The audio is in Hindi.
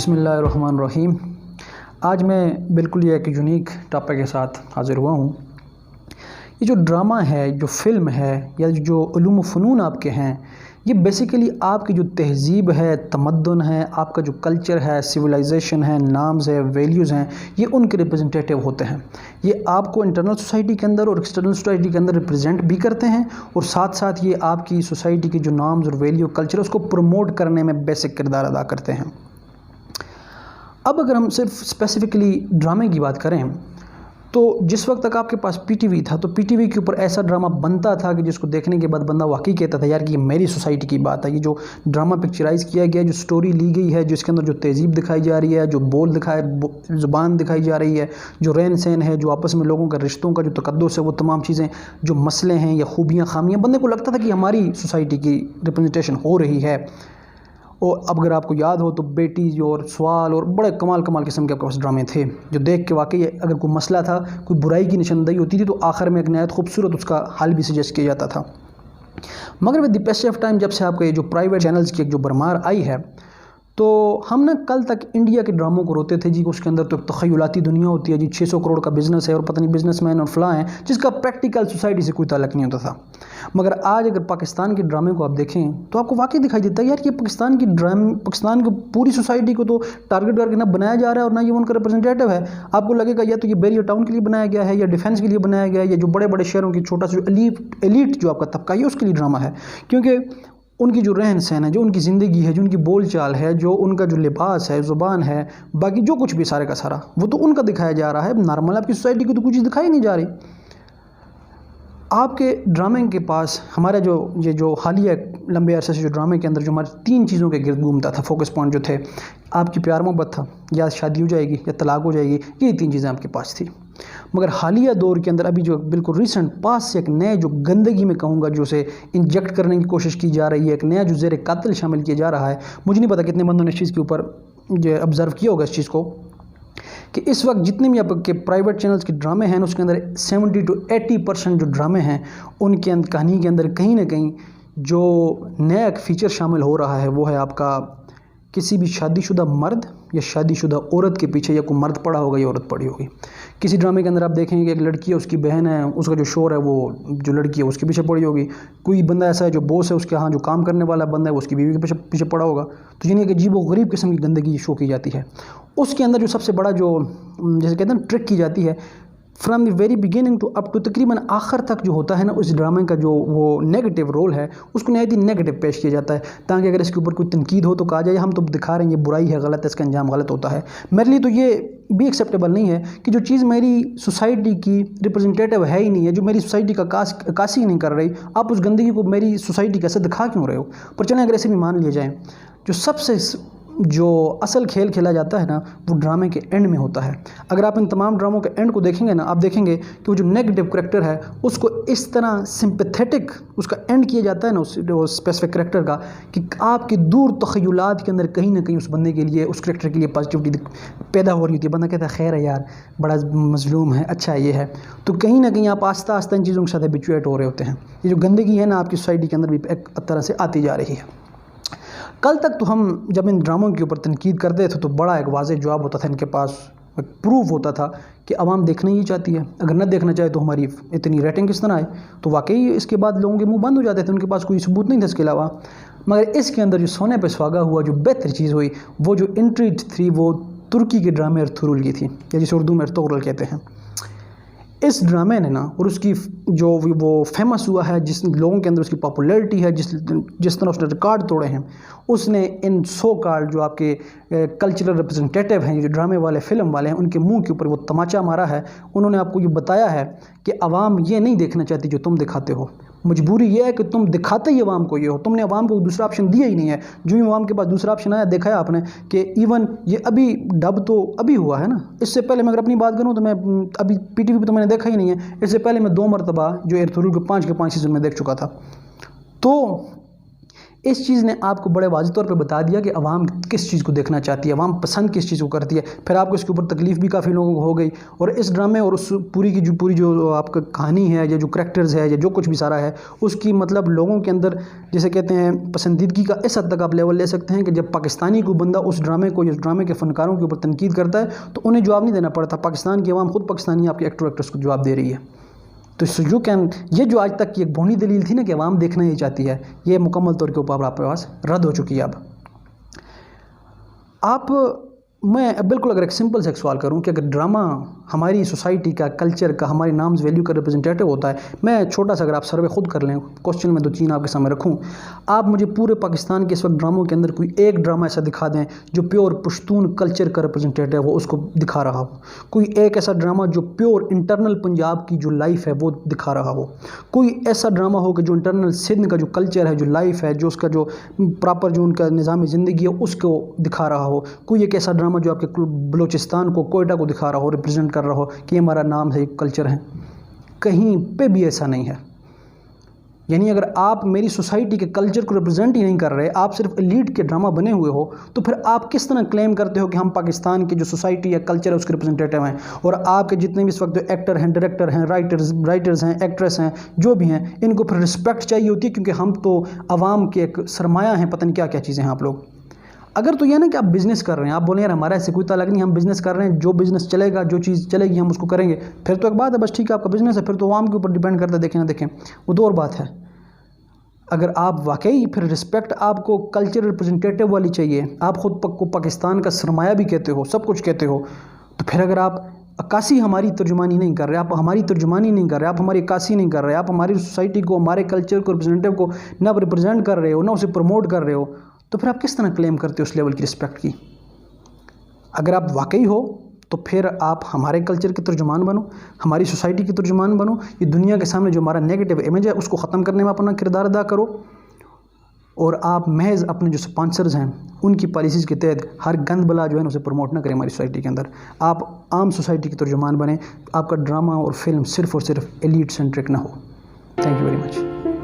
बिस्मिल्लाहिर्रहमानिर्रहीम। आज मैं बिल्कुल ये एक यूनिक टॉपिक के साथ हाज़िर हुआ हूँ। ये जो ड्रामा है, जो फ़िल्म है या जो उलूम व फ़नून आपके हैं, ये बेसिकली आपकी जो तहज़ीब है, तमद्दुन है, आपका जो कल्चर है, सिविलाइजेशन है, नाम्स है, वैल्यूज़ हैं, ये उनके रिप्रेजेंटेटिव होते हैं। ये आपको इंटरनल सोसाइटी के अंदर और एक्सटर्नल सोसाइटी के अंदर रिप्रेजेंट भी करते हैं और साथ साथ ये आपकी सोसाइटी की जो नाम्स और वैल्यू कल्चर है उसको प्रमोट करने में बेसिक किरदार अदा करते हैं। अब अगर हम सिर्फ स्पेसिफ़िकली ड्रामे की बात करें तो जिस वक्त तक आपके पास पीटीवी था तो पीटीवी के ऊपर ऐसा ड्रामा बनता था कि जिसको देखने के बाद बंदा वाकई कहता था यार कि ये मेरी सोसाइटी की बात है। ये जो ड्रामा पिक्चराइज़ किया गया, जो स्टोरी ली गई है, जिसके अंदर जो तहज़ीब दिखाई जा रही है, जो बोल ज़ुबान दिखाई जा रही है, जो रहन सहन है, जो आपस में लोगों का रिश्तों का जो तकद्दुस है, वो तमाम चीज़ें, जो मसले हैं या खूबियाँ खामियाँ, बंदे को लगता था कि हमारी सोसाइटी की रिप्रेजेंटेशन हो रही है। और अब अगर आपको याद हो तो बेटी और सवाल और बड़े कमाल किस्म के आपके पास ड्रामे थे जो देख के वाकई अगर कोई मसला था, कोई बुराई की निशानदेही होती थी तो आखिर में एक नहायत खूबसूरत उसका हल भी सजेस्ट किया जाता था। मगर with the passage of time, जब से आपके ये जो प्राइवेट चैनल्स की एक जो भरमार आई है, तो हम ना कल तक इंडिया के ड्रामों को रोते थे जी, उसके अंदर तो तख़य्युलाती दुनिया होती है जी, 600 करोड़ का बिज़नेस है और पता नहीं बिजनेसमैन और फलां है, जिसका प्रैक्टिकल सोसाइटी से कोई ताल्लुक़ नहीं होता था। मगर आज अगर पाकिस्तान के ड्रामे को आप देखें तो आपको वाकई दिखाई देता है यार कि पाकिस्तान की पूरी सोसाइटी को तो टारगेट करके ना बनाया जा रहा है और ना ये उनका रिप्रेजेंटेटिव है। आपको लगेगा या तो ये बैरियर टाउन के लिए बनाया गया है या डिफेंस के लिए बनाया गया है या जो बड़े बड़े शहरों की छोटा सा जो एलीट जो आपका तबका है उसके लिए ड्रामा है, क्योंकि उनकी जो रहन सहन है, जो उनकी ज़िंदगी है, जो उनकी बोल चाल है, जो उनका जो लिबास है, ज़ुबान है, बाकी जो कुछ भी सारे का सारा वो तो उनका दिखाया जा रहा है। नॉर्मल आपकी सोसाइटी की तो कुछ चीज़ दिखाई नहीं जा रही। आपके ड्रामे के पास हमारा ये जो हालिया लंबे अरसे से जो ड्रामे के अंदर जो हमारे 3 चीज़ों के गिर्द घूमता था, फोकस पॉइंट जो थे, आपकी प्यार मोहब्बत था, या शादी हो जाएगी या तलाक हो जाएगी, ये 3 चीज़ें आपके पास थी। मगर हालिया दौर के अंदर अभी जो बिल्कुल रिसेंट पास से एक नए जो गंदगी में कहूँगा जो उसे इंजेक्ट करने की कोशिश की जा रही है, एक नया जो ज़ेर कातिल शामिल किया जा रहा है। मुझे नहीं पता कितने बंदों ने इस चीज़ के ऊपर जो ऑब्ज़र्व किया होगा इस चीज़ को, कि इस वक्त जितने भी आपके प्राइवेट चैनल्स के ड्रामे हैं उसके अंदर 70 to 80% जो ड्रामे हैं उनके अंदर कहानी के अंदर कहीं ना कहीं जो नया एक फ़ीचर शामिल हो रहा है वो है आपका किसी भी शादीशुदा मर्द या शादीशुदा औरत के पीछे या कोई मर्द पड़ा होगा या औरत पड़ी होगी। किसी ड्रामे के अंदर आप देखेंगे कि एक लड़की है, उसकी बहन है, उसका जो शोर है वो जो लड़की है उसके पीछे पड़ी होगी। कोई बंदा ऐसा है जो बॉस है, उसके यहाँ जो काम करने वाला बंदा है वो उसकी बीवी के पीछे पड़ा होगा। तो यानी कि अजीब व गरीब किस्म की गंदगी शो की जाती है। उसके अंदर जो सबसे बड़ा जो जैसे कहते हैं ट्रिक की जाती है, from the very beginning to up to तकरीबन आखिर तक जो होता है ना, उस ड्रामे का जो वो नेगेटिव रोल है उसको नहायत ही नेगेटिव पेश किया जाता है, ताकि अगर इसके ऊपर कोई तनकीद हो तो कहा जाए हम तो दिखा रहे हैं ये बुराई है, गलत है, इसका अंजाम गलत होता है। मेरे लिए तो ये भी एक्सेप्टेबल नहीं है कि जो चीज़ मेरी सोसाइटी की रिप्रेजेंटेटिव है ही नहीं है, जो मेरी सोसाइटी का कासी नहीं कर रही, आप उस गंदगी को मेरी सोसाइटी कैसे दिखा क्यों रहे हो। पर चलें अगर ऐसे भी मान लिया जाए, जो सबसे जो असल खेल खेला जाता है ना वो ड्रामे के एंड में होता है। अगर आप इन तमाम ड्रामों के एंड को देखेंगे ना, आप देखेंगे कि वो जो नेगेटिव करेक्टर है उसको इस तरह सिंपैथेटिक उसका एंड किया जाता है ना उस स्पेसिफिक करेक्टर का, कि आपकी दूर तख़य्युलात के अंदर कहीं ना कहीं उस बंदे के लिए, उस करेक्टर के लिए पॉजिटिविटी पैदा हो रही होती है। बंदा कहता है खैर है यार, बड़ा मजलूम है, अच्छा ये है। तो कहीं ना कहीं आप आस्ता आस्ता इन चीज़ों के साथ हैबिचुएट हो रहे होते हैं। ये जो गंदगी है ना आपकी सोसाइटी के अंदर भी एक तरह से आती जा रही है। कल तक तो हम जब इन ड्रामों के ऊपर तनकीद करते थे तो बड़ा एक वाज़ेह जवाब होता था, इनके पास एक प्रूफ होता था कि आवाम देखना ही चाहती है, अगर न देखना चाहे तो हमारी इतनी रेटिंग किस तरह आए। तो वाकई इसके बाद लोगों के मुंह बंद हो जाते थे, उनके पास कोई सबूत नहीं था इसके अलावा। मगर इसके अंदर जो सोने पर सुहागा हुआ जो बेहतर चीज़ हुई वो जो एंट्री थी वो तुर्की के ड्रामे अर्तुगरुल की थी, या जिसे उर्दू में अर्तुगरुल कहते हैं। इस ड्रामे ने ना और उसकी जो वो फेमस हुआ है, जिस लोगों के अंदर उसकी पॉपुलैरिटी है, जिस तरह उसने रिकॉर्ड तोड़े हैं, उसने इन सो कॉल्ड जो आपके कल्चरल रिप्रेजेंटेटिव हैं, जो ड्रामे वाले फ़िल्म वाले हैं, उनके मुंह के ऊपर वो तमाचा मारा है। उन्होंने आपको ये बताया है कि आवाम ये नहीं देखना चाहती जो तुम दिखाते हो, मजबूरी ये है कि तुम दिखाते ही अवाम को ये हो, तुमने अवाम को दूसरा ऑप्शन दिया ही नहीं है। जो ही अवाम के पास दूसरा ऑप्शन आया, देखा है आपने कि इवन ये अभी डब तो अभी हुआ है ना, इससे पहले मैं अगर अपनी बात करूँ तो मैं अभी पीटीवी पे तो मैंने देखा ही नहीं है। इससे पहले मैं 2 मरतबा जो अर्तुगरुल के 5 सीज़न में देख चुका था। तो इस चीज़ ने आपको बड़े वाज़ेह तौर पे बता दिया कि अवाम किस चीज़ को देखना चाहती है, अवाम पसंद किस चीज़ को करती है। फिर आपको इसके ऊपर तकलीफ़ भी काफ़ी लोगों को हो गई, और इस ड्रामे और उस पूरी जो आपका कहानी है या जो करैक्टर्स है या जो कुछ भी सारा है, उसकी मतलब लोगों के अंदर जैसे कहते हैं पसंदीदगी का इस हद तक आप लेवल ले सकते हैं कि जब पाकिस्तानी कोई बंदा उस ड्रामे को या ड्रामे के फ़नकारों के ऊपर तनकीद करता है तो उन्हें जवाब नहीं देना पड़ता, पाकिस्तान की अवाम खुद पाकिस्तानी आपके एक्टर्स को जवाब दे रही है। तो यू कैन, ये जो आज तक की एक भोनी दलील थी ना कि अवाम देखना ही चाहती है, ये मुकम्मल तौर के ऊपर आपके पास रद्द हो चुकी है। अब आप, मैं बिल्कुल अगर एक सिंपल से एक सवाल करूं कि अगर ड्रामा हमारी सोसाइटी का, कल्चर का, हमारी नाम्स वैल्यू का रिप्रेजेंटेटिव होता है, मैं छोटा सा अगर आप सर्वे खुद कर लें, क्वेश्चन में 2-3 आपके सामने रखूं, आप मुझे पूरे पाकिस्तान के इस वक्त ड्रामों के अंदर कोई एक ड्रामा ऐसा दिखा दें जो प्योर पश्तून कल्चर का रिप्रेजेंटेटिव हो, उसको दिखा रहा हो। कोई एक ऐसा ड्रामा जो प्योर इंटरनल पंजाब की जो लाइफ है वो दिखा रहा हो। कोई ऐसा ड्रामा हो कि जो इंटरनल सिंध का जो कल्चर है, जो लाइफ है, जो उसका जो प्रॉपर जो उनका निज़ाम ज़िंदगी है उसको दिखा रहा हो। कोई एक ऐसा ड्रामा जो आपके बलूचिस्तान को, कोयटा को दिखा रहा हो, रिप्रेजेंट कर रहा हो कि हमारा नाम है, कल्चर है। कहीं पे भी ऐसा नहीं है। यानी अगर आप मेरी सोसाइटी के कल्चर को रिप्रेजेंट ही नहीं कर रहे, आप सिर्फ एलीट के ड्रामा बने हुए हो, तो फिर आप किस तरह क्लेम करते हो कि हम पाकिस्तान की जो सोसाइटी या कल्चर है उसके रिप्रेजेंटेटिव हैं। और आपके जितने भी इस वक्त जो एक्टर हैं, डायरेक्टर हैं, राइटर्स हैं, एक्ट्रेस हैं, जो भी हैं, इनको फिर रिस्पेक्ट चाहिए होती है, क्योंकि हम तो आवाम के एक सरमाया हैं, पता नहीं क्या क्या चीज़ें हैं आप लोग। अगर तो यह ना कि आप बिज़नेस कर रहे हैं, आप बोलें यार हमारा ऐसे कोई ताल्लुक नहीं, हम बिज़नेस कर रहे हैं, जो बिज़नेस चलेगा, जो चीज़ चलेगी हम उसको करेंगे, फिर तो एक बात है, बस ठीक है आपका बिज़नेस है, फिर तो आवाम के ऊपर डिपेंड करता है, देखें ना देखें, वो दो और बात है। अगर आप वाकई फिर रिस्पेक्ट आपको कल्चर रिप्रेजेंटेटिव वाली चाहिए, आप ख़ुद को पाकिस्तान का सरमाया भी कहते हो, सब कुछ कहते हो, तो फिर अगर आप अक्कासी हमारी तर्जुमानी नहीं कर रहे, आप हमारी तर्जुमानी नहीं कर रहे, आप हमारी अक्कासी नहीं कर रहे, आप हमारी सोसाइटी को, हमारे कल्चर को, रिप्रेजेंटेटिव को ना रिप्रेजेंट कर रहे हो, ना उसे प्रमोट कर रहे हो, तो फिर आप किस तरह क्लेम करते हो उस लेवल की रिस्पेक्ट की। अगर आप वाकई हो तो फिर आप हमारे कल्चर के तर्जुमान बनो, हमारी सोसाइटी के तर्जुमान बनो, ये दुनिया के सामने जो हमारा नेगेटिव इमेज है उसको ख़त्म करने में अपना किरदार अदा करो, और आप महज अपने जो स्पॉन्सर्स हैं उनकी पॉलिसीज़ के तहत हर गंद बला जो है उसे प्रमोट ना करें हमारी सोसाइटी के अंदर। आप आम सोसाइटी के तर्जुमान बने, आपका ड्रामा और फिल्म सिर्फ़ और सिर्फ एलीट सेंट्रिक ना हो। Thank you very much.